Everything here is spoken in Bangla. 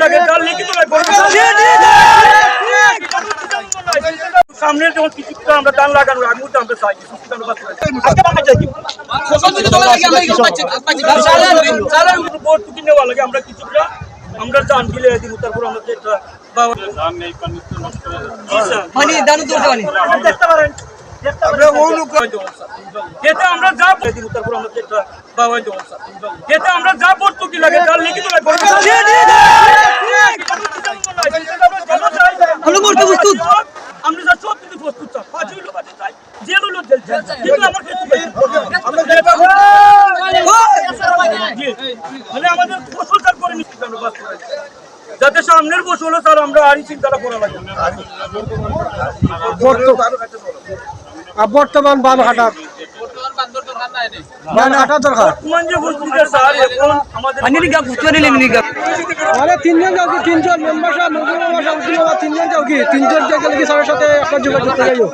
লাগে তার লিখিত সামনের যখন কিছু আমরা দান লাগানোর আগে মুহূর্তে আমরা চাই নেওয়া লাগে আমরা কিছুটা আমরা জান দিলে দিন তারপর আমরা দেখতে পারেন যেটা আমরা যা দিন তারপর আমরা যেটা আমরা যা পড়তো কি লাগে তার লিখিত আমরা যা সব কিছু প্রস্তুত চাই যে হলো কিন্তু মানে আমাদের ফসল চাষ করে নিচ্ছি যাতে সামনের ফসল স্যার আমরা আরই চিন্তাটা করা লাগে বর্তমান বান হাঁটার দরকার তিনজন যাও কি তিনজন মেম্বার সাহেব তিনজন যাও কি তিনজন গেলে কি সবার সাথে একটা যোগাযোগ করে যাইও